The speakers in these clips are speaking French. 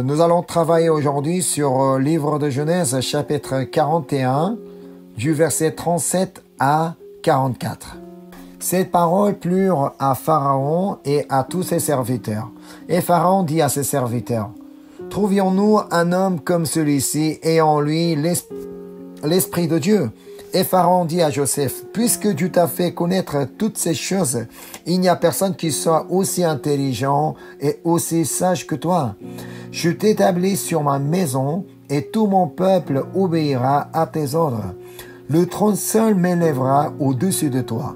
Nous allons travailler aujourd'hui sur le livre de Genèse, chapitre 41, du verset 37 à 44. Ces paroles plurent à Pharaon et à tous ses serviteurs. Et Pharaon dit à ses serviteurs, « Trouvions-nous un homme comme celui-ci et en lui l'Esprit de Dieu ?» Et Pharaon dit à Joseph, « Puisque Dieu t'a fait connaître toutes ces choses, il n'y a personne qui soit aussi intelligent et aussi sage que toi. Je t'établis sur ma maison et tout mon peuple obéira à tes ordres. Le trône seul m'élèvera au-dessus de toi. »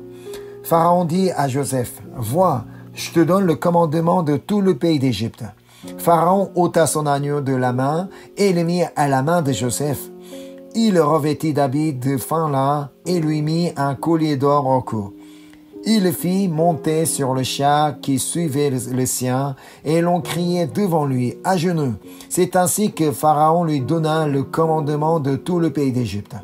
Pharaon dit à Joseph, « Vois, je te donne le commandement de tout le pays d'Égypte. » Pharaon ôta son agneau de la main et le mit à la main de Joseph. Il le revêtit d'habits de fin lin et lui mit un collier d'or au cou. Il le fit monter sur le char qui suivait le sien et l'on criait devant lui à genoux. C'est ainsi que Pharaon lui donna le commandement de tout le pays d'Égypte.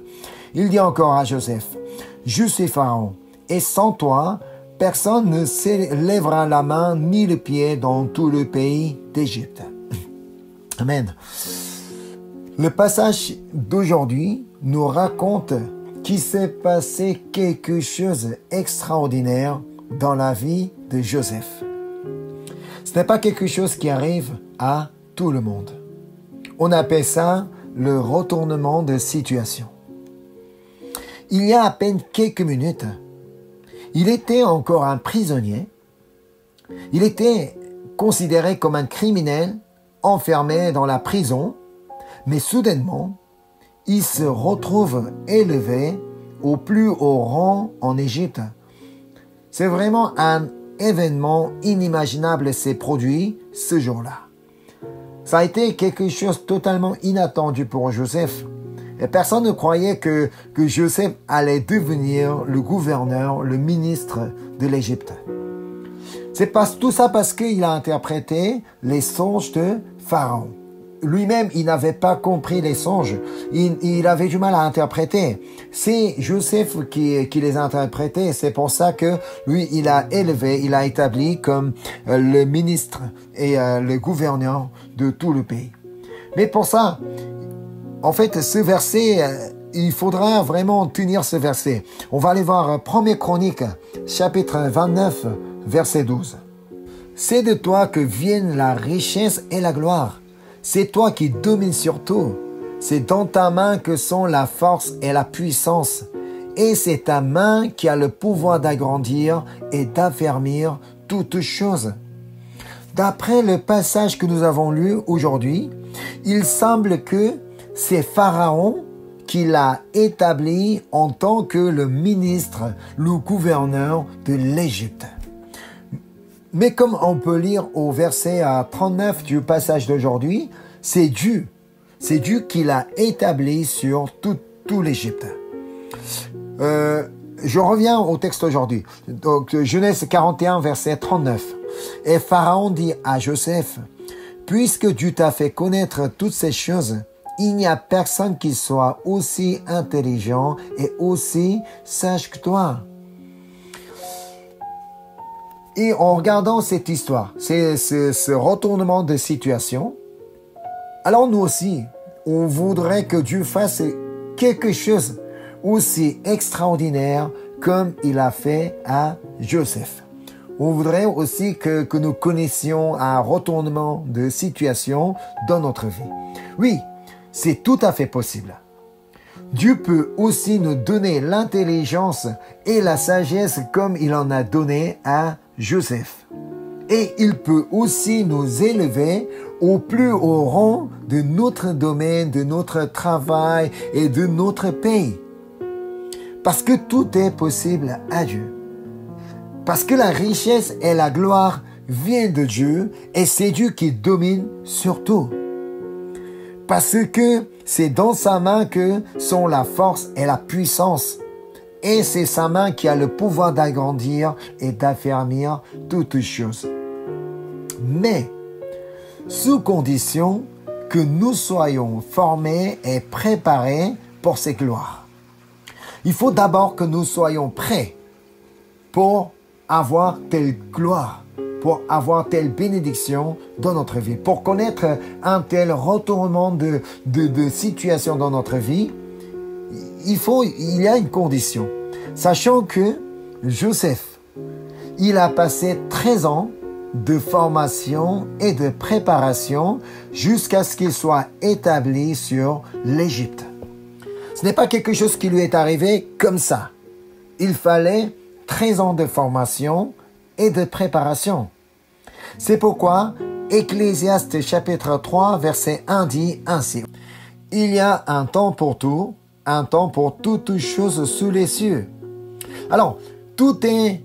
Il dit encore à Joseph, « Je suis Pharaon, et sans toi, personne ne s'élèvera la main ni le pied dans tout le pays d'Égypte. » Amen. Le passage d'aujourd'hui nous raconte qu'il s'est passé quelque chose d'extraordinaire dans la vie de Joseph. Ce n'est pas quelque chose qui arrive à tout le monde. On appelle ça le retournement de situation. Il y a à peine quelques minutes, il était encore un prisonnier. Il était considéré comme un criminel enfermé dans la prison. Mais soudainement, il se retrouve élevé au plus haut rang en Égypte. C'est vraiment un événement inimaginable qui s'est produit ce jour-là. Ça a été quelque chose de totalement inattendu pour Joseph. Et personne ne croyait que Joseph allait devenir le gouverneur, le ministre de l'Égypte. C'est tout ça parce qu'il a interprété les songes de Pharaon. Lui-même, il n'avait pas compris les songes. Il avait du mal à interpréter. C'est Joseph qui les interprétait. C'est pour ça que lui, il a établi comme le ministre et le gouverneur de tout le pays. Mais pour ça, en fait, ce verset, il faudra vraiment tenir ce verset. On va aller voir 1er Chronique, chapitre 29, verset 12. « C'est de toi que viennent la richesse et la gloire. C'est toi qui domines sur tout. C'est dans ta main que sont la force et la puissance. Et c'est ta main qui a le pouvoir d'agrandir et d'affermir toutes choses. » D'après le passage que nous avons lu aujourd'hui, il semble que c'est Pharaon qui l'a établi en tant que le ministre, le gouverneur de l'Égypte. Mais comme on peut lire au verset 39 du passage d'aujourd'hui, c'est Dieu qui l'a établi sur tout l'Égypte. Je reviens au texte aujourd'hui. Donc, Genèse 41, verset 39. « Et Pharaon dit à Joseph, « Puisque Dieu t'a fait connaître toutes ces choses, il n'y a personne qui soit aussi intelligent et aussi sage que toi. » Et en regardant cette histoire, ce retournement de situation, alors nous aussi, on voudrait que Dieu fasse quelque chose aussi extraordinaire comme il a fait à Joseph. On voudrait aussi que nous connaissions un retournement de situation dans notre vie. Oui, c'est tout à fait possible. Dieu peut aussi nous donner l'intelligence et la sagesse comme il en a donné à Joseph. Et il peut aussi nous élever au plus haut rang de notre domaine, de notre travail et de notre pays. Parce que tout est possible à Dieu. Parce que la richesse et la gloire viennent de Dieu et c'est Dieu qui domine sur tout. Parce que c'est dans sa main que sont la force et la puissance. Et c'est sa main qui a le pouvoir d'agrandir et d'affermir toutes choses. Mais, sous condition que nous soyons formés et préparés pour ces gloires. Il faut d'abord que nous soyons prêts pour avoir telle gloire. pour avoir telle bénédiction dans notre vie. Pour connaître un tel retournement de situation dans notre vie, il y a une condition. Sachant que Joseph, il a passé 13 ans de formation et de préparation jusqu'à ce qu'il soit établi sur l'Égypte. Ce n'est pas quelque chose qui lui est arrivé comme ça. Il fallait 13 ans de formation et de préparation. C'est pourquoi Ecclésiaste chapitre 3 verset 1 dit ainsi: Il y a un temps pour tout, un temps pour toutes choses sous les cieux. Alors, tout est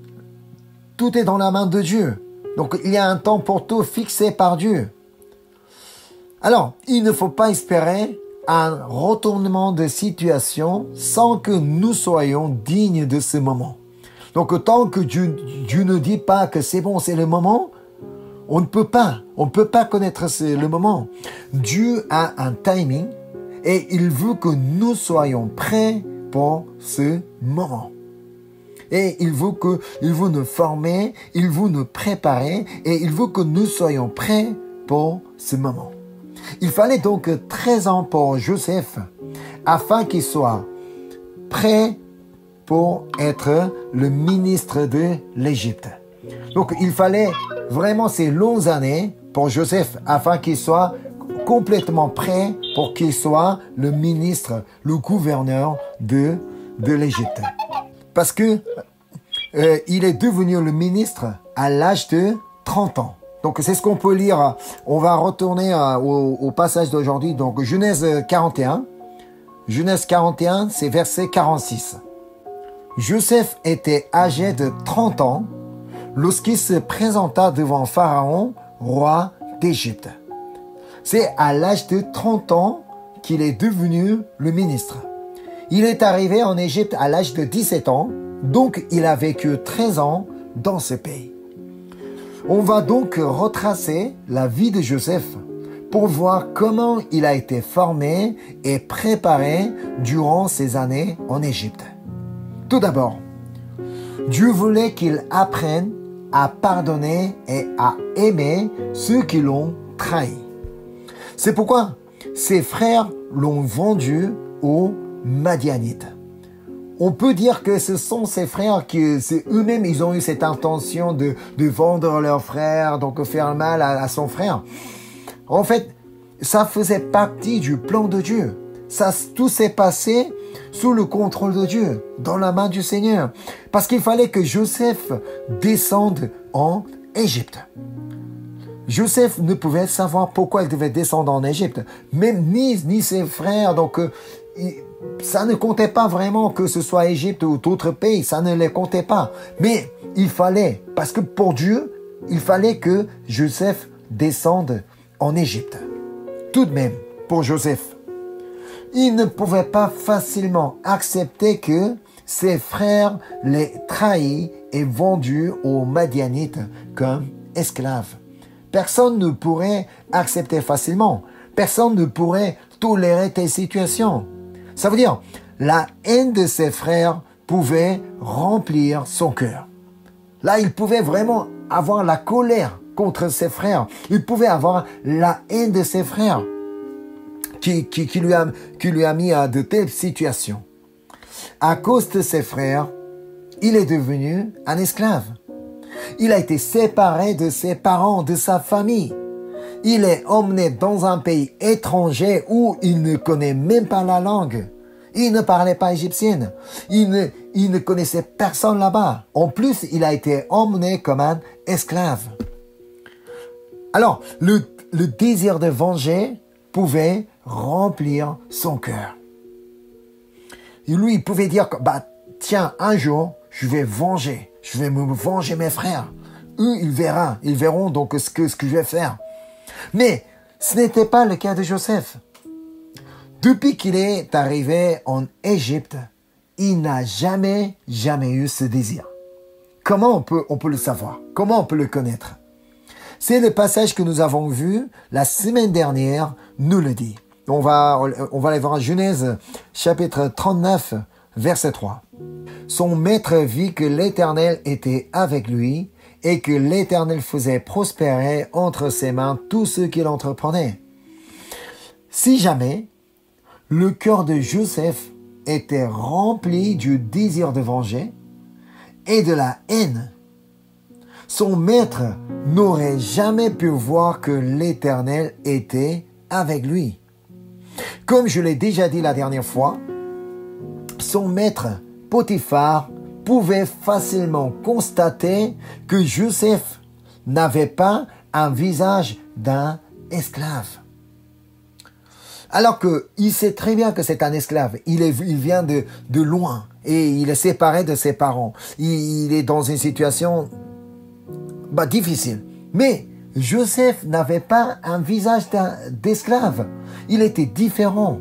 dans la main de Dieu. Donc, il y a un temps pour tout fixé par Dieu. Alors, il ne faut pas espérer un retournement de situation sans que nous soyons dignes de ce moment. Donc, tant que Dieu ne dit pas que c'est bon, c'est le moment, on ne peut pas connaître le moment. Dieu a un timing et il veut que nous soyons prêts pour ce moment. Et il veut nous former, il veut nous préparer et il veut que nous soyons prêts pour ce moment. Il fallait donc 13 ans pour Joseph afin qu'il soit prêt pour être le ministre de l'Égypte. Donc il fallait vraiment ces longues années pour Joseph afin qu'il soit complètement prêt pour qu'il soit le ministre, le gouverneur de l'Égypte. Parce que il est devenu le ministre à l'âge de 30 ans. Donc c'est ce qu'on peut lire. On va retourner au passage d'aujourd'hui. Donc Genèse 41. Genèse 41, c'est verset 46. Joseph était âgé de 30 ans lorsqu'il se présenta devant Pharaon, roi d'Égypte. C'est à l'âge de 30 ans qu'il est devenu le ministre. Il est arrivé en Égypte à l'âge de 17 ans, donc il a vécu 13 ans dans ce pays. On va donc retracer la vie de Joseph pour voir comment il a été formé et préparé durant ces années en Égypte. Tout d'abord, Dieu voulait qu'il apprenne à pardonner et à aimer ceux qui l'ont trahi. C'est pourquoi ses frères l'ont vendu aux Madianites. On peut dire que ce sont ses frères qui, eux-mêmes, ils ont eu cette intention de vendre leur frère, donc faire mal à son frère. En fait, ça faisait partie du plan de Dieu. Tout s'est passé sous le contrôle de Dieu, dans la main du Seigneur. Parce qu'il fallait que Joseph descende en Égypte. Joseph ne pouvait savoir pourquoi il devait descendre en Égypte. Même ni ses frères, donc ça ne comptait pas vraiment que ce soit Égypte ou d'autres pays, ça ne les comptait pas. Mais il fallait, parce que pour Dieu, il fallait que Joseph descende en Égypte. Tout de même, pour Joseph, il ne pouvait pas facilement accepter que ses frères les trahissent et vendus aux Madianites comme esclaves. Personne ne pourrait accepter facilement. Personne ne pourrait tolérer telle situation. Ça veut dire, la haine de ses frères pouvait remplir son cœur. Là, il pouvait vraiment avoir la colère contre ses frères. Il pouvait avoir la haine de ses frères qui lui a mis à de telles situations. À cause de ses frères, il est devenu un esclave. Il a été séparé de ses parents, de sa famille. Il est emmené dans un pays étranger où il ne connaît même pas la langue. Il ne parlait pas égyptienne. Il ne connaissait personne là-bas. En plus, il a été emmené comme un esclave. Alors, le désir de venger pouvait remplir son cœur. Et lui, il pouvait dire, tiens, un jour, je vais me venger mes frères. Eux, ils verront donc ce que je vais faire. Mais ce n'était pas le cas de Joseph. Depuis qu'il est arrivé en Égypte, il n'a jamais eu ce désir. Comment on peut le savoir? Comment on peut le connaître? C'est le passage que nous avons vu la semaine dernière, nous le dit. On va aller voir Genèse chapitre 39, verset 3. Son maître vit que l'Éternel était avec lui et que l'Éternel faisait prospérer entre ses mains tout ce qu'il entreprenait. Si jamais le cœur de Joseph était rempli du désir de venger et de la haine, son maître n'aurait jamais pu voir que l'Éternel était avec lui. Comme je l'ai déjà dit la dernière fois, son maître Potiphar pouvait facilement constater que Joseph n'avait pas un visage d'un esclave. Alors qu'il sait très bien que c'est un esclave. Il vient de loin et il est séparé de ses parents. Il est dans une situation difficile. Mais Joseph n'avait pas un visage d'esclave. Il était différent.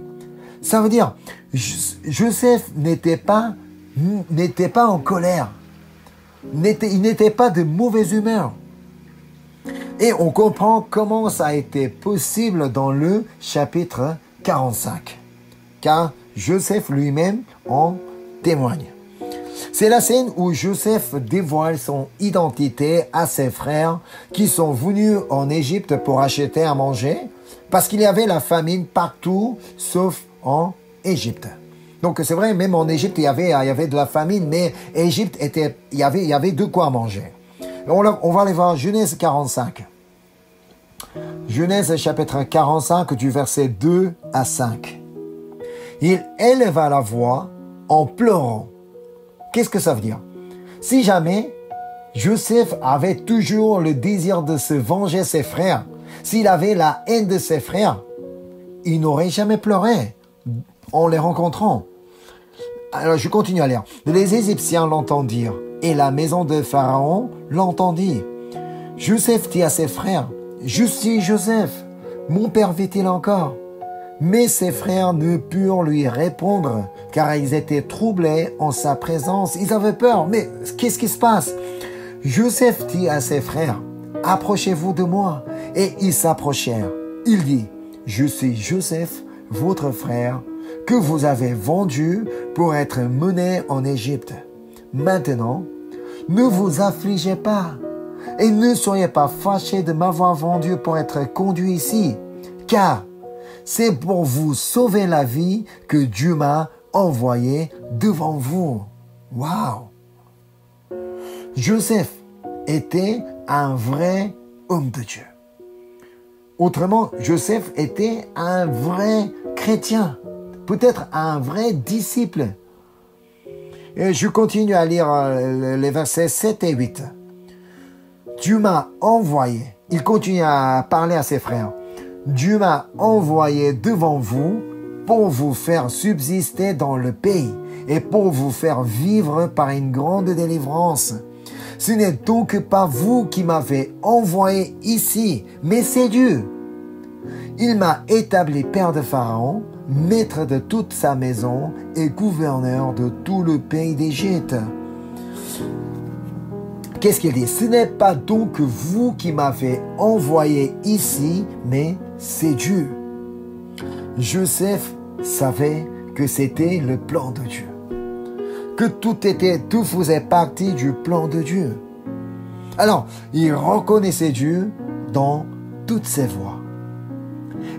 Ça veut dire, Joseph n'était pas en colère. Il n'était pas de mauvaise humeur. Et on comprend comment ça a été possible dans le chapitre 45. Car Joseph lui-même en témoigne. C'est la scène où Joseph dévoile son identité à ses frères qui sont venus en Égypte pour acheter à manger parce qu'il y avait la famine partout sauf en Égypte. Donc c'est vrai, même en Égypte, il y avait de la famine, mais Égypte il y avait de quoi manger. On va aller voir Genèse 45. Genèse chapitre 45 du verset 2 à 5. Il éleva la voix en pleurant. Qu'est-ce que ça veut dire? Si jamais Joseph avait toujours le désir de se venger de ses frères, s'il avait la haine de ses frères, il n'aurait jamais pleuré en les rencontrant. Alors je continue à lire. Les Égyptiens l'entendirent et la maison de Pharaon l'entendit. Joseph dit à ses frères, « Je suis Joseph, mon père vit-il encore ?» Mais ses frères ne purent lui répondre, car ils étaient troublés en sa présence. Ils avaient peur. Mais qu'est-ce qui se passe? Joseph dit à ses frères, « Approchez-vous de moi. » Et ils s'approchèrent. Il dit, « Je suis Joseph, votre frère, que vous avez vendu pour être mené en Égypte. Maintenant, ne vous affligez pas et ne soyez pas fâchés de m'avoir vendu pour être conduit ici, car c'est pour vous sauver la vie que Dieu m'a envoyé devant vous. » Waouh! Joseph était un vrai homme de Dieu. Autrement, Joseph était un vrai chrétien, peut-être un vrai disciple. Et je continue à lire les versets 7 et 8. Dieu m'a envoyé. Il continue à parler à ses frères. Dieu m'a envoyé devant vous pour vous faire subsister dans le pays et pour vous faire vivre par une grande délivrance. Ce n'est donc pas vous qui m'avez envoyé ici, mais c'est Dieu. Il m'a établi père de Pharaon, maître de toute sa maison et gouverneur de tout le pays d'Égypte. Qu'est-ce qu'il dit? Ce n'est pas donc vous qui m'avez envoyé ici, mais c'est Dieu. Joseph savait que c'était le plan de Dieu. Que tout faisait partie du plan de Dieu. Alors, il reconnaissait Dieu dans toutes ses voies.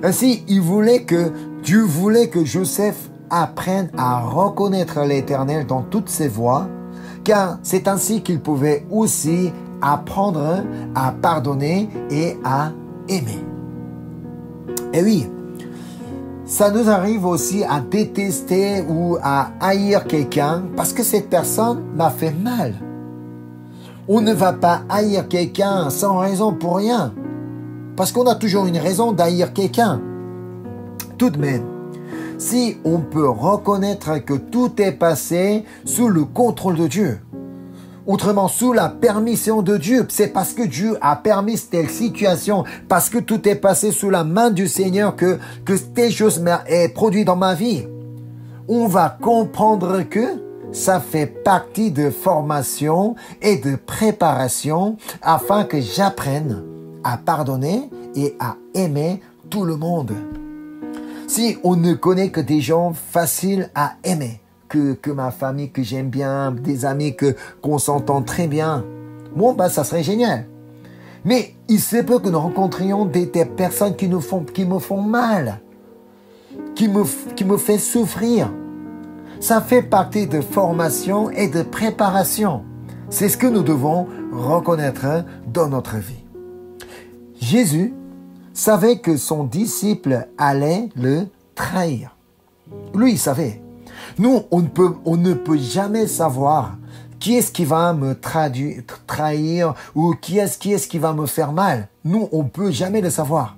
Ainsi, Dieu voulait que Joseph apprenne à reconnaître l'Éternel dans toutes ses voies, car c'est ainsi qu'il pouvait aussi apprendre à pardonner et à aimer. Et oui, ça nous arrive aussi à détester ou à haïr quelqu'un parce que cette personne m'a fait mal. On ne va pas haïr quelqu'un sans raison pour rien, parce qu'on a toujours une raison d'haïr quelqu'un. Tout de même, si on peut reconnaître que tout est passé sous le contrôle de Dieu, autrement sous la permission de Dieu, c'est parce que Dieu a permis telle situation, parce que tout est passé sous la main du Seigneur que telle chose est produite dans ma vie, on va comprendre que ça fait partie de formation et de préparation afin que j'apprenne à pardonner et à aimer tout le monde. Si on ne connaît que des gens faciles à aimer, que ma famille que j'aime bien, des amis qu'on s'entend très bien, Bon, ben, ça serait génial. Mais il se peut que nous rencontrions des personnes qui me font mal, qui me fait souffrir. Ça fait partie de formation et de préparation. C'est ce que nous devons reconnaître dans notre vie. Jésus savait que son disciple allait le trahir. Lui, il savait. Nous, on ne peut jamais savoir qui est-ce qui va me trahir ou qui est-ce qui va me faire mal. Nous, on ne peut jamais le savoir.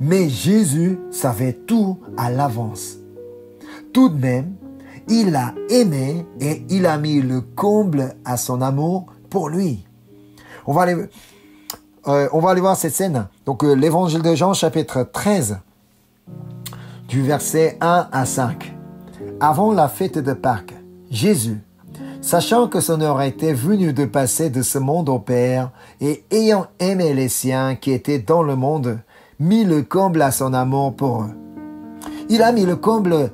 Mais Jésus savait tout à l'avance. Tout de même, il l'a aimé et il a mis le comble à son amour pour lui. On va aller voir cette scène. Donc, l'évangile de Jean, chapitre 13, du verset 1 à 5. Avant la fête de Pâques, Jésus, sachant que son heure était venue de passer de ce monde au Père, et ayant aimé les siens qui étaient dans le monde, mit le comble à son amour pour eux. Il a mis le comble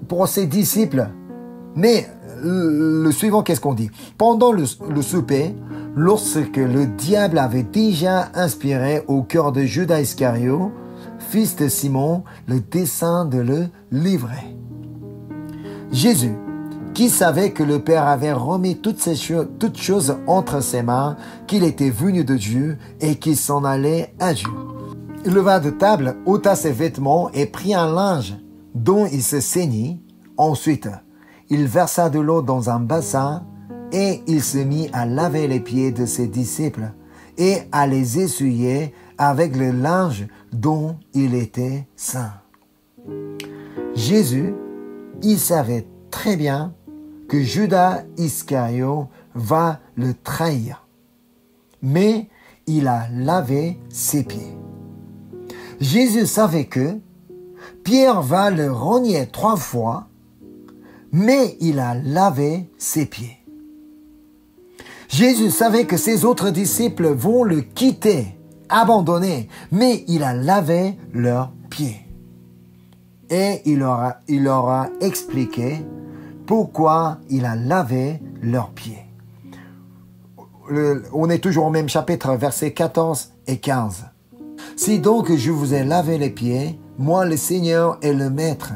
pour ses disciples. Mais le suivant, qu'est-ce qu'on dit? Pendant le souper, lorsque le diable avait déjà inspiré au cœur de Judas Iscariote, fils de Simon, le dessein de le livrer. Jésus, qui savait que le Père avait remis toutes choses entre ses mains, qu'il était venu de Dieu et qu'il s'en allait à Dieu. Il leva de table, ôta ses vêtements et prit un linge dont il se ceignit. Ensuite, il versa de l'eau dans un bassin et il se mit à laver les pieds de ses disciples et à les essuyer avec le linge dont il était saint. Jésus, il savait très bien que Judas Iscariote va le trahir. Mais il a lavé ses pieds. Jésus savait que Pierre va le renier 3 fois, mais il a lavé ses pieds. Jésus savait que ses autres disciples vont le quitter, abandonner, mais il a lavé leurs pieds. Et il leur a expliqué pourquoi il a lavé leurs pieds. On est toujours au même chapitre, versets 14 et 15. Si donc je vous ai lavé les pieds, moi le Seigneur et le Maître,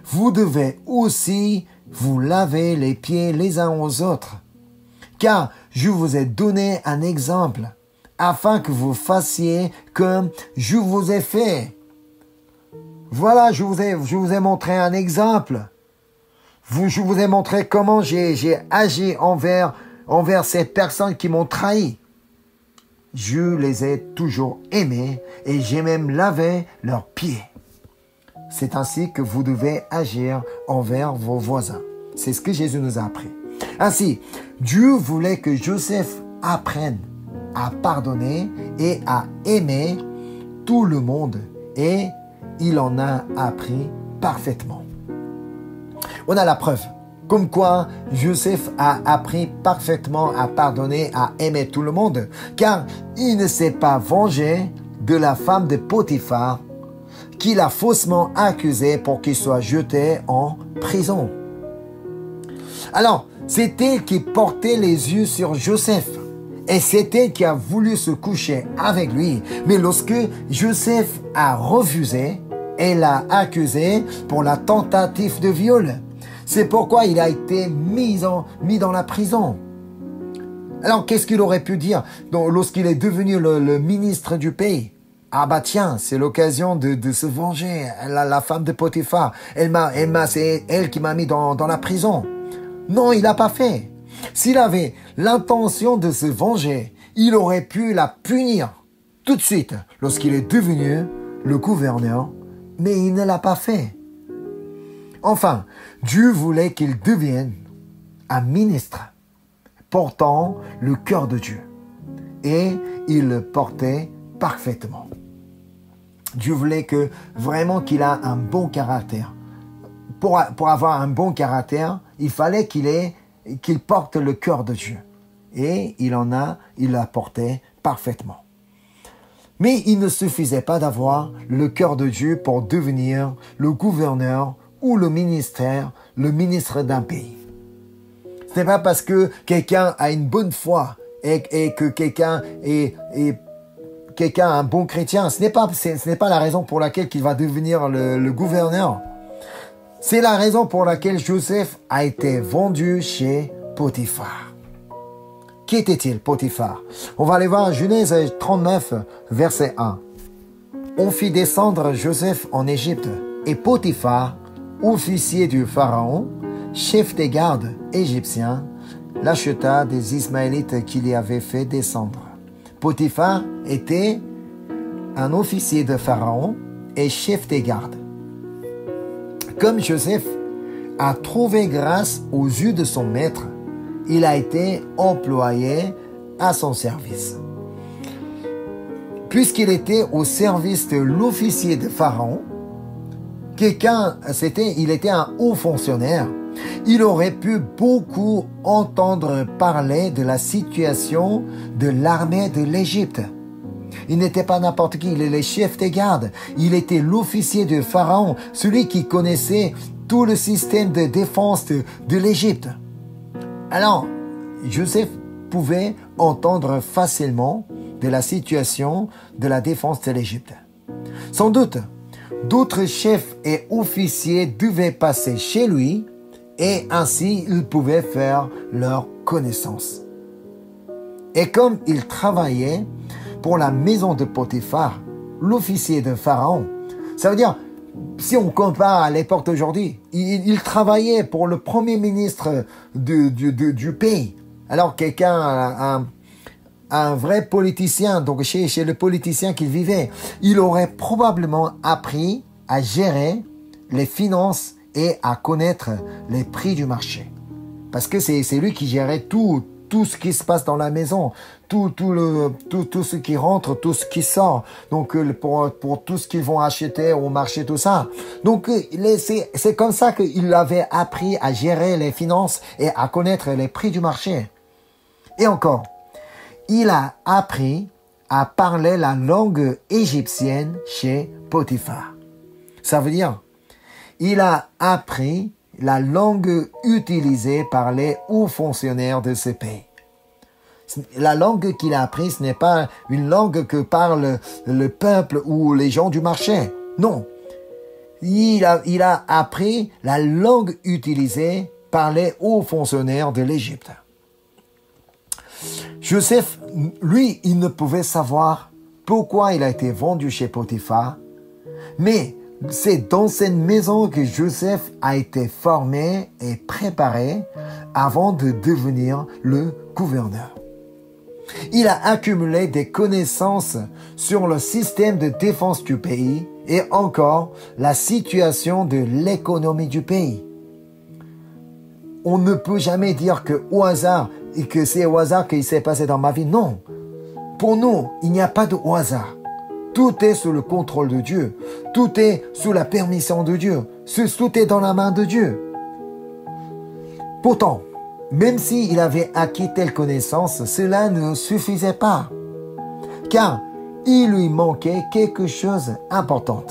vous devez aussi vous laver les pieds les uns aux autres. Car je vous ai donné un exemple, afin que vous fassiez comme je vous ai fait. Voilà, je vous ai montré un exemple. Je vous ai montré comment j'ai agi envers ces personnes qui m'ont trahi. Je les ai toujours aimés et j'ai même lavé leurs pieds. C'est ainsi que vous devez agir envers vos voisins. C'est ce que Jésus nous a appris. Ainsi, Dieu voulait que Joseph apprenne à pardonner et à aimer tout le monde. Et il en a appris parfaitement. On a la preuve, comme quoi Joseph a appris parfaitement à pardonner, à aimer tout le monde, car il ne s'est pas vengé de la femme de Potiphar, qu'il a faussement accusée pour qu'il soit jeté en prison. Alors, c'est elle qui portait les yeux sur Joseph. Et c'est elle qui a voulu se coucher avec lui. Mais lorsque Joseph a refusé, elle l'a accusé pour la tentative de viol. C'est pourquoi il a été mis dans la prison. Alors, qu'est-ce qu'il aurait pu dire lorsqu'il est devenu le ministre du pays? Ah bah tiens, c'est l'occasion de se venger. La femme de Potiphar, c'est elle qui m'a mis dans la prison. Non, il n'a pas fait. S'il avait l'intention de se venger, il aurait pu la punir tout de suite lorsqu'il est devenu le gouverneur, mais il ne l'a pas fait. Enfin, Dieu voulait qu'il devienne un ministre portant le cœur de Dieu. Et il le portait parfaitement. Dieu voulait vraiment qu'il ait un bon caractère. Pour avoir un bon caractère, il fallait qu'il porte le cœur de Dieu. Et il l'a porté parfaitement. Mais il ne suffisait pas d'avoir le cœur de Dieu pour devenir le gouverneur ou le ministre d'un pays. Ce n'est pas parce que quelqu'un a une bonne foi et que quelqu'un a un bon chrétien. Ce n'est pas la raison pour laquelle il va devenir le gouverneur. C'est la raison pour laquelle Joseph a été vendu chez Potiphar. Qui était-il, Potiphar? On va aller voir Genèse 39, verset 1. On fit descendre Joseph en Égypte, et Potiphar, officier du Pharaon, chef des gardes égyptiens, l'acheta des Ismaélites qu'il y avait fait descendre. Potiphar était un officier de Pharaon et chef des gardes. Comme Joseph a trouvé grâce aux yeux de son maître, il a été employé à son service. Puisqu'il était au service de l'officier de Pharaon, il était un haut fonctionnaire, il aurait pu beaucoup entendre parler de la situation de l'armée de l'Égypte. Il n'était pas n'importe qui, il est le chef des gardes, il était l'officier de Pharaon, celui qui connaissait tout le système de défense de l'Égypte. Alors, Joseph pouvait entendre facilement de la situation de la défense de l'Égypte. Sans doute, d'autres chefs et officiers devaient passer chez lui et ainsi il pouvait faire leur connaissance. Et comme il travaillait pour la maison de Potiphar, l'officier de Pharaon, ça veut dire, si on compare à l'époque d'aujourd'hui, il travaillait pour le premier ministre du pays. Alors quelqu'un, un vrai politicien, donc chez le politicien qu'il vivait, il aurait probablement appris à gérer les finances et à connaître les prix du marché. Parce que c'est lui qui gérait tout ce qui se passe dans la maison, tout ce qui rentre, tout ce qui sort. Donc pour tout ce qu'ils vont acheter au marché, tout ça. Donc c'est comme ça qu'il avait appris à gérer les finances et à connaître les prix du marché. Et encore, il a appris à parler la langue égyptienne chez Potiphar. Ça veut dire, il a appris la langue utilisée par les hauts fonctionnaires de ce pays. La langue qu'il a apprise, ce n'est pas une langue que parle le peuple ou les gens du marché. Non. Il a appris la langue utilisée par les hauts fonctionnaires de l'Égypte. Joseph, lui, il ne pouvait savoir pourquoi il a été vendu chez Potiphar, mais c'est dans cette maison que Joseph a été formé et préparé avant de devenir le gouverneur. Il a accumulé des connaissances sur le système de défense du pays et encore la situation de l'économie du pays. On ne peut jamais dire que c'est au hasard qu'il s'est passé dans ma vie. Non. Pour nous, il n'y a pas de hasard. Tout est sous le contrôle de Dieu. Tout est sous la permission de Dieu. Tout est dans la main de Dieu. Pourtant, même s'il avait acquis telle connaissance, cela ne suffisait pas. Car il lui manquait quelque chose d'important.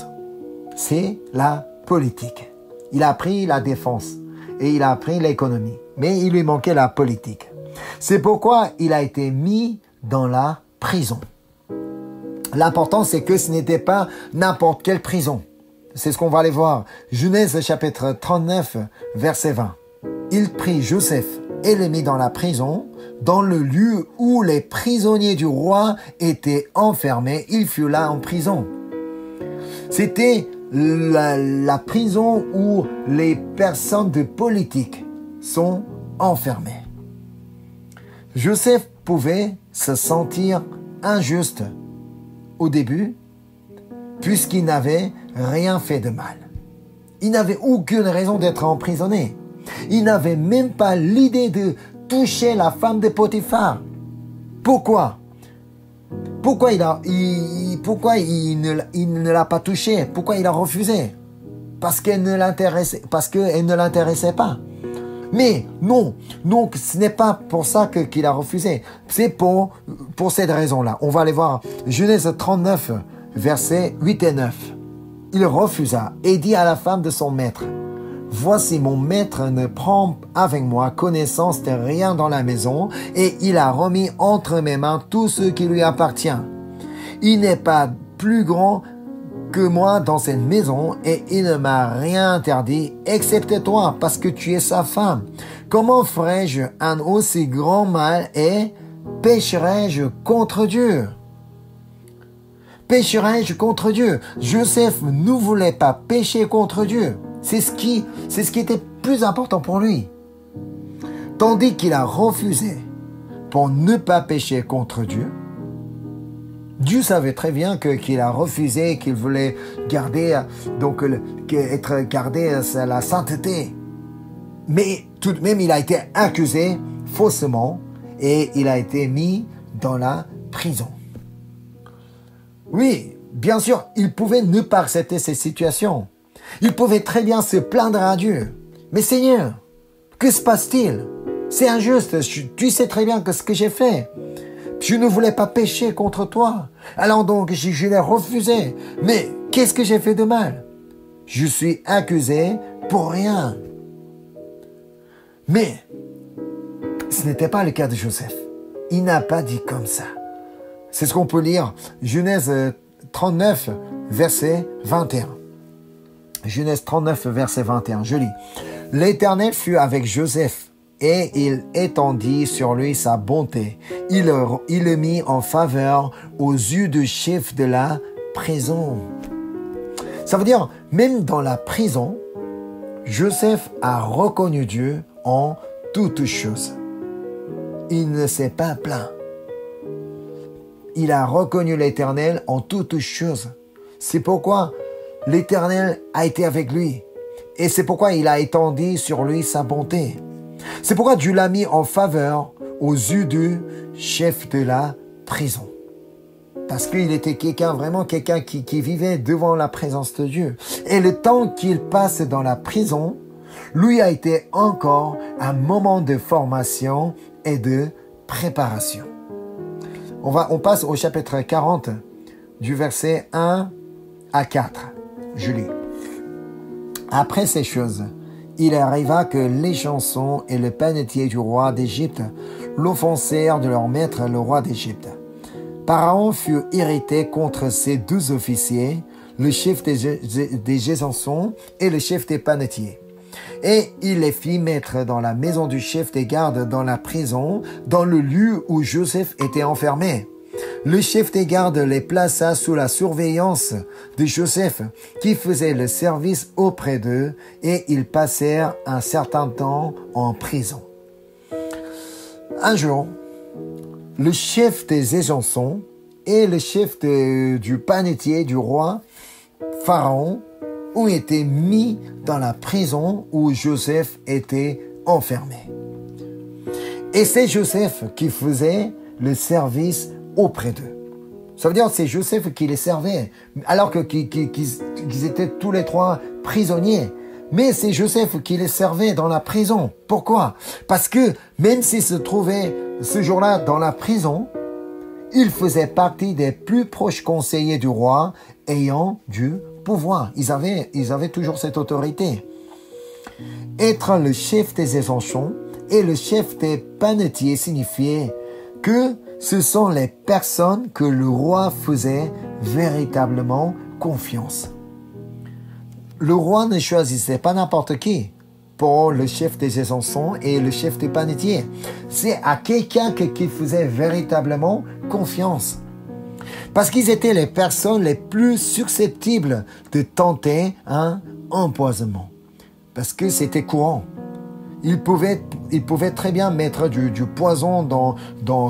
C'est la politique. Il a appris la défense et il a appris l'économie. Mais il lui manquait la politique. C'est pourquoi il a été mis dans la prison. L'important, c'est que ce n'était pas n'importe quelle prison. C'est ce qu'on va aller voir. Genèse chapitre 39, verset 20. Il prit Joseph et le mit dans la prison, dans le lieu où les prisonniers du roi étaient enfermés. Il fut là en prison. C'était la prison où les personnes de politique sont enfermées. Joseph pouvait se sentir injuste au début, puisqu'il n'avait rien fait de mal. Il n'avait aucune raison d'être emprisonné. Il n'avait même pas l'idée de toucher la femme de Potiphar. Pourquoi? Pourquoi il ne l'a pas touchée? Pourquoi il a refusé? Parce qu'elle ne l'intéressait pas. Mais non, ce n'est pas pour ça qu'il a refusé. C'est pour cette raison-là. On va aller voir Genèse 39, versets 8 et 9. Il refusa et dit à la femme de son maître, « voici mon maître ne prend avec moi connaissance de rien dans la maison et il a remis entre mes mains tout ce qui lui appartient. Il n'est pas plus grand que moi dans cette maison et il ne m'a rien interdit excepté toi parce que tu es sa femme. Comment ferais-je un aussi grand mal et pécherais-je contre Dieu? Pécherais-je contre Dieu? Joseph ne voulait pas pécher contre Dieu. C'est ce qui était plus important pour lui. Tandis qu'il a refusé pour ne pas pécher contre Dieu, Dieu savait très bien qu'il a refusé, qu'il voulait garder, garder la sainteté. Mais tout de même, il a été accusé faussement et il a été mis dans la prison. Oui, bien sûr, il pouvait ne pas accepter cette situation. Il pouvait très bien se plaindre à Dieu. Mais Seigneur, que se passe-t-il? C'est injuste, tu sais très bien que ce que j'ai fait. Je ne voulais pas pécher contre toi. Alors donc, je l'ai refusé. Mais qu'est-ce que j'ai fait de mal? Je suis accusé pour rien. Mais ce n'était pas le cas de Joseph. Il n'a pas dit comme ça. C'est ce qu'on peut lire, Genèse 39, verset 21. Genèse 39, verset 21, je lis. L'Éternel fut avec Joseph et il étendit sur lui sa bonté. Il le mit en faveur aux yeux du chef de la prison. Ça veut dire, même dans la prison, Joseph a reconnu Dieu en toutes choses. Il ne s'est pas plaint. Il a reconnu l'Éternel en toutes choses. C'est pourquoi l'Éternel a été avec lui. Et c'est pourquoi il a étendu sur lui sa bonté. C'est pourquoi Dieu l'a mis en faveur aux yeux du chef de la prison. Parce qu'il était quelqu'un qui vivait devant la présence de Dieu. Et le temps qu'il passe dans la prison, lui a été encore un moment de formation et de préparation. On passe au chapitre 40, du verset 1 à 4. Je lis. Après ces choses, il arriva que les chansons et le panetier du roi d'Égypte l'offensèrent de leur maître, le roi d'Égypte. Pharaon fut irrité contre ses 2 officiers, le chef des Gézansons et le chef des panetiers. Et il les fit mettre dans la maison du chef des gardes dans la prison, dans le lieu où Joseph était enfermé. Le chef des gardes les plaça sous la surveillance de Joseph, qui faisait le service auprès d'eux, et ils passèrent un certain temps en prison. Un jour, le chef des Gézansons et le chef du panetier du roi Pharaon ont été mis dans la prison où Joseph était enfermé. Et c'est Joseph qui faisait le service auprès d'eux. Ça veut dire que c'est Joseph qui les servait, alors qu'ils étaient tous les 3 prisonniers. Mais c'est Joseph qui les servait dans la prison. Pourquoi? Parce que même s'il se trouvait ce jour-là dans la prison, il faisait partie des plus proches conseillers du roi ayant du pouvoir. Ils avaient toujours cette autorité. Être le chef des Gézansons et le chef des panetiers signifiait que ce sont les personnes que le roi faisait véritablement confiance. Le roi ne choisissait pas n'importe qui pour le chef des Gézansons et le chef des panetiers. C'est à quelqu'un qui faisait véritablement confiance. Parce qu'ils étaient les personnes les plus susceptibles de tenter un empoisonnement. Parce que c'était courant. Ils pouvaient très bien mettre du poison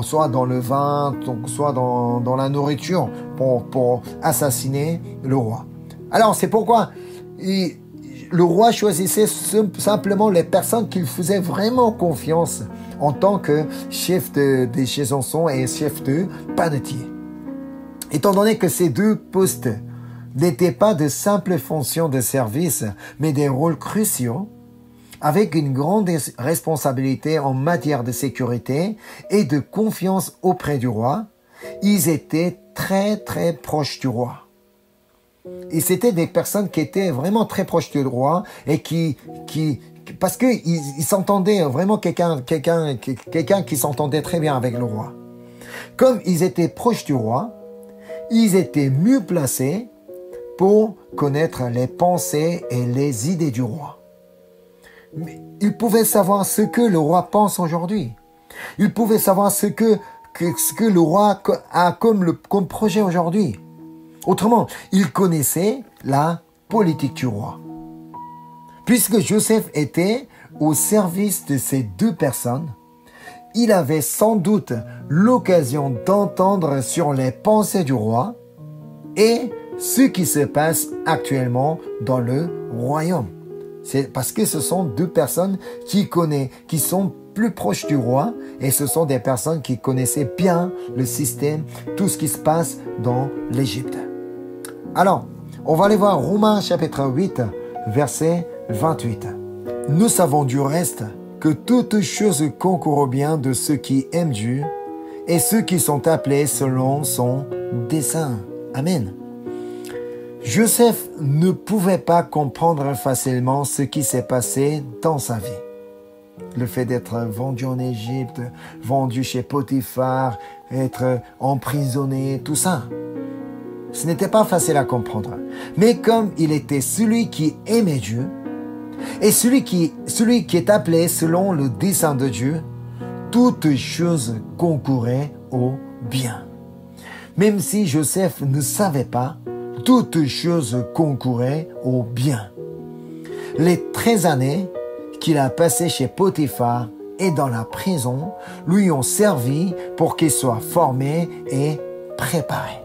soit dans le vin, soit dans la nourriture pour assassiner le roi. Alors c'est pourquoi le roi choisissait simplement les personnes qu'il faisait vraiment confiance en tant que chef des Gézansons et chef de panetier. Étant donné que ces 2 postes n'étaient pas de simples fonctions de service, mais des rôles cruciaux, avec une grande responsabilité en matière de sécurité et de confiance auprès du roi, ils étaient très très proches du roi. Et c'était des personnes qui étaient vraiment très proches du roi et parce que ils s'entendaient vraiment quelqu'un qui s'entendait très bien avec le roi. Comme ils étaient proches du roi, ils étaient mieux placés pour connaître les pensées et les idées du roi. Mais ils pouvaient savoir ce que le roi pense aujourd'hui. Ils pouvaient savoir ce que le roi a comme projet aujourd'hui. Autrement, ils connaissaient la politique du roi. Puisque Joseph était au service de ces deux personnes, il avait sans doute l'occasion d'entendre sur les pensées du roi et ce qui se passe actuellement dans le royaume. C'est parce que ce sont deux personnes qui sont plus proches du roi et ce sont des personnes qui connaissaient bien le système, tout ce qui se passe dans l'Égypte. Alors, on va aller voir Romains chapitre 8, verset 28. Nous savons du reste que toutes choses concourent au bien de ceux qui aiment Dieu et ceux qui sont appelés selon son dessein. Amen. Joseph ne pouvait pas comprendre facilement ce qui s'est passé dans sa vie. Le fait d'être vendu en Égypte, vendu chez Potiphar, être emprisonné, tout ça. Ce n'était pas facile à comprendre. Mais comme il était celui qui aimait Dieu, et celui qui est appelé selon le dessein de Dieu, toutes choses concouraient au bien. Même si Joseph ne savait pas, toutes choses concouraient au bien. Les 13 années qu'il a passées chez Potiphar et dans la prison lui ont servi pour qu'il soit formé et préparé.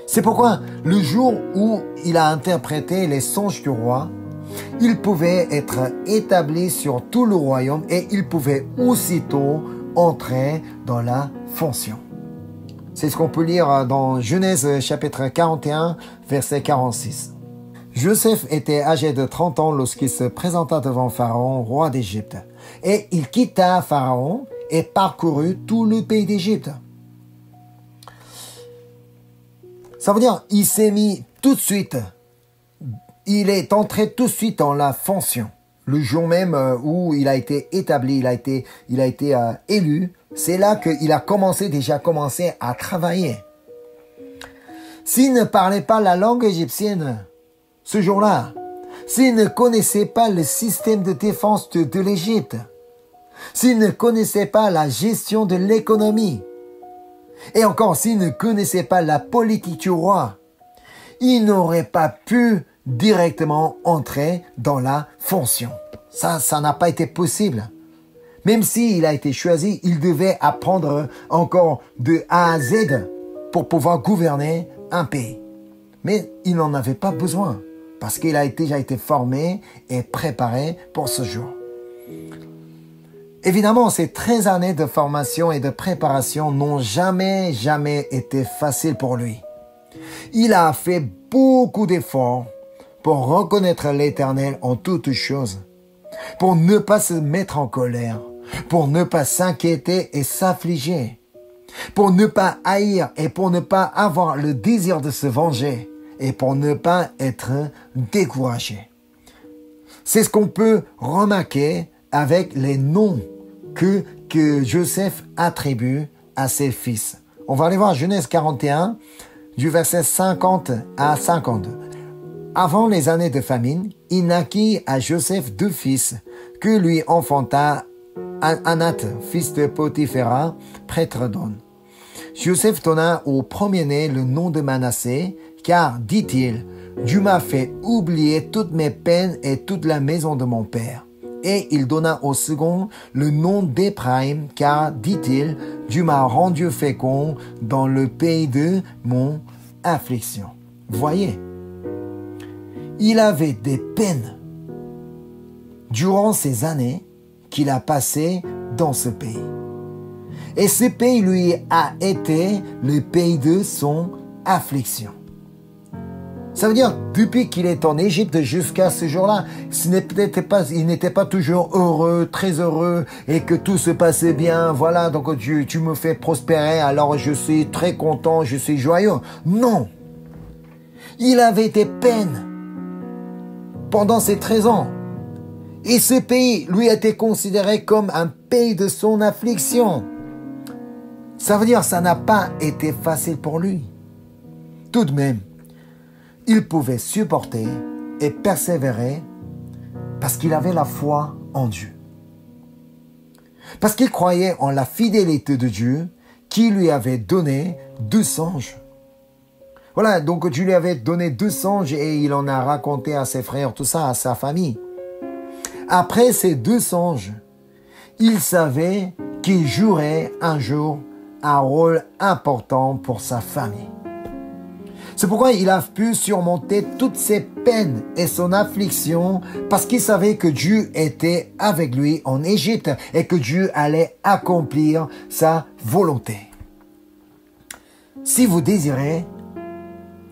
C'est pourquoi le jour où il a interprété les songes du roi, il pouvait être établi sur tout le royaume et il pouvait aussitôt entrer dans la fonction. C'est ce qu'on peut lire dans Genèse chapitre 41, verset 46. Joseph était âgé de 30 ans lorsqu'il se présenta devant Pharaon, roi d'Égypte. Et il quitta Pharaon et parcourut tout le pays d'Égypte. Ça veut dire, il s'est mis tout de suite, il est entré tout de suite dans la fonction. Le jour même où il a été établi, il a été élu, c'est là qu'il a déjà commencé à travailler. S'il ne parlait pas la langue égyptienne, ce jour-là, s'il ne connaissait pas le système de défense de l'Égypte, s'il ne connaissait pas la gestion de l'économie, et encore s'il ne connaissait pas la politique du roi, il n'aurait pas pu directement entrer dans la fonction. Ça n'a pas été possible. Même s'il a été choisi, il devait apprendre encore de A à Z pour pouvoir gouverner un pays. Mais il n'en avait pas besoin parce qu'il a déjà été formé et préparé pour ce jour. Évidemment, ces 13 années de formation et de préparation n'ont jamais été faciles pour lui. Il a fait beaucoup d'efforts pour reconnaître l'Éternel en toutes choses, pour ne pas se mettre en colère, pour ne pas s'inquiéter et s'affliger, pour ne pas haïr et pour ne pas avoir le désir de se venger et pour ne pas être découragé. C'est ce qu'on peut remarquer avec les noms que Joseph attribue à ses fils. On va aller voir Genèse 41, du verset 50 à 52. Avant les années de famine, il naquit à Joseph 2 fils, que lui enfanta Anath, fils de Potiphéra, prêtre d'On. Joseph donna au premier-né le nom de Manassé, car, dit-il, Dieu m'a fait oublier toutes mes peines et toute la maison de mon père. Et il donna au second le nom d'Éphraïm, car, dit-il, Dieu m'a rendu fécond dans le pays de mon affliction. Voyez, il avait des peines durant ces années qu'il a passées dans ce pays. Et ce pays lui a été le pays de son affliction. Ça veut dire, depuis qu'il est en Égypte jusqu'à ce jour-là, il n'était pas toujours heureux, très heureux, et que tout se passait bien. Voilà, donc tu me fais prospérer, alors je suis très content, je suis joyeux. Non. Il avait des peines pendant ces 13 ans. Et ce pays lui a été considéré comme un pays de son affliction. Ça veut dire que ça n'a pas été facile pour lui. Tout de même, il pouvait supporter et persévérer parce qu'il avait la foi en Dieu. Parce qu'il croyait en la fidélité de Dieu qui lui avait donné 2 songes. Voilà, donc Dieu lui avait donné 2 songes et il en a raconté à ses frères, tout ça, à sa famille. Après ces 2 songes, il savait qu'il jouerait un jour un rôle important pour sa famille. C'est pourquoi il a pu surmonter toutes ses peines et son affliction parce qu'il savait que Dieu était avec lui en Égypte et que Dieu allait accomplir sa volonté. Si vous désirez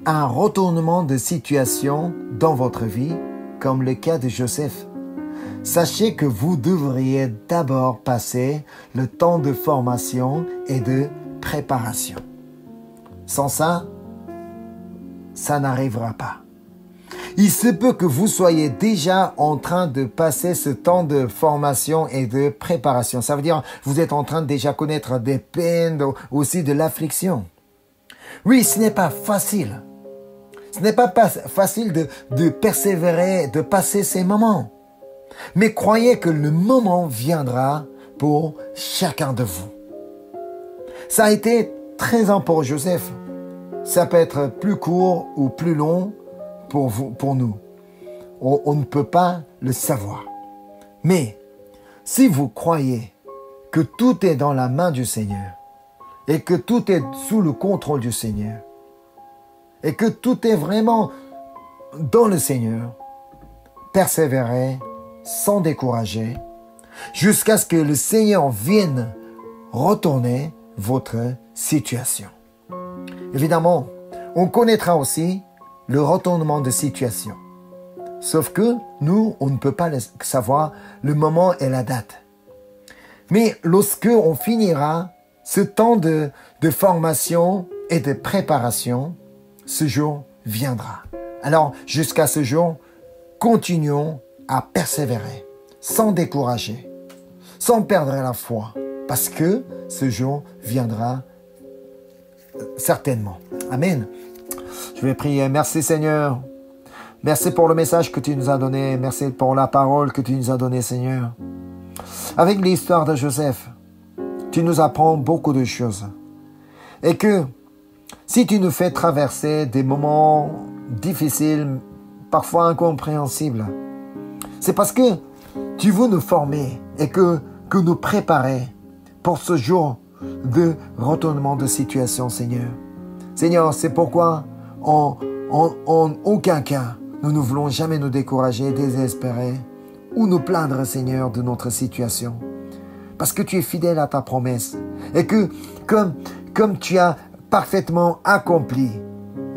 un retournement de situation dans votre vie, comme le cas de Joseph, sachez que vous devriez d'abord passer le temps de formation et de préparation. Sans ça, ça n'arrivera pas. Il se peut que vous soyez déjà en train de passer ce temps de formation et de préparation. Ça veut dire que vous êtes en train de déjà connaître des peines, aussi de l'affliction. Oui, ce n'est pas facile. Ce n'est pas facile de persévérer, de passer ces moments. Mais croyez que le moment viendra pour chacun de vous. Ça a été 13 ans pour Joseph. Ça peut être plus court ou plus long pour nous. On ne peut pas le savoir. Mais si vous croyez que tout est dans la main du Seigneur et que tout est sous le contrôle du Seigneur et que tout est vraiment dans le Seigneur, persévérez sans décourager jusqu'à ce que le Seigneur vienne retourner votre situation. Évidemment, on connaîtra aussi le retournement de situation. Sauf que nous, on ne peut pas savoir le moment et la date. Mais lorsque on finira ce temps de formation et de préparation, ce jour viendra. Alors, jusqu'à ce jour, continuons à persévérer, sans décourager, sans perdre la foi, parce que ce jour viendra certainement. Amen. Je vais prier. Merci Seigneur. Merci pour le message que tu nous as donné. Merci pour la parole que tu nous as donnée, Seigneur. Avec l'histoire de Joseph, tu nous apprends beaucoup de choses. Et que si tu nous fais traverser des moments difficiles, parfois incompréhensibles, c'est parce que tu veux nous former et que nous préparer pour ce jour de retournement de situation, Seigneur. Seigneur, c'est pourquoi en aucun cas, nous ne voulons jamais nous décourager, désespérer ou nous plaindre, Seigneur, de notre situation. Parce que tu es fidèle à ta promesse et que comme tu as parfaitement accompli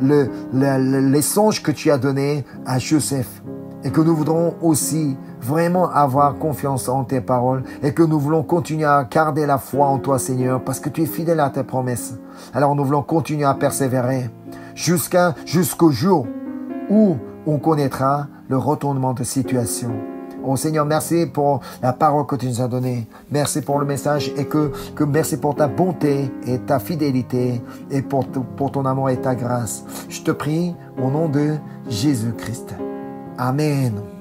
les songes que tu as donnés à Joseph et que nous voudrons aussi vraiment avoir confiance en tes paroles et que nous voulons continuer à garder la foi en toi, Seigneur, parce que tu es fidèle à tes promesses. Alors nous voulons continuer à persévérer jusqu'au jour où on connaîtra le retournement de situation. Oh Seigneur, merci pour la parole que tu nous as donnée. Merci pour le message et que merci pour ta bonté et ta fidélité et pour ton amour et ta grâce. Je te prie au nom de Jésus-Christ. Amen.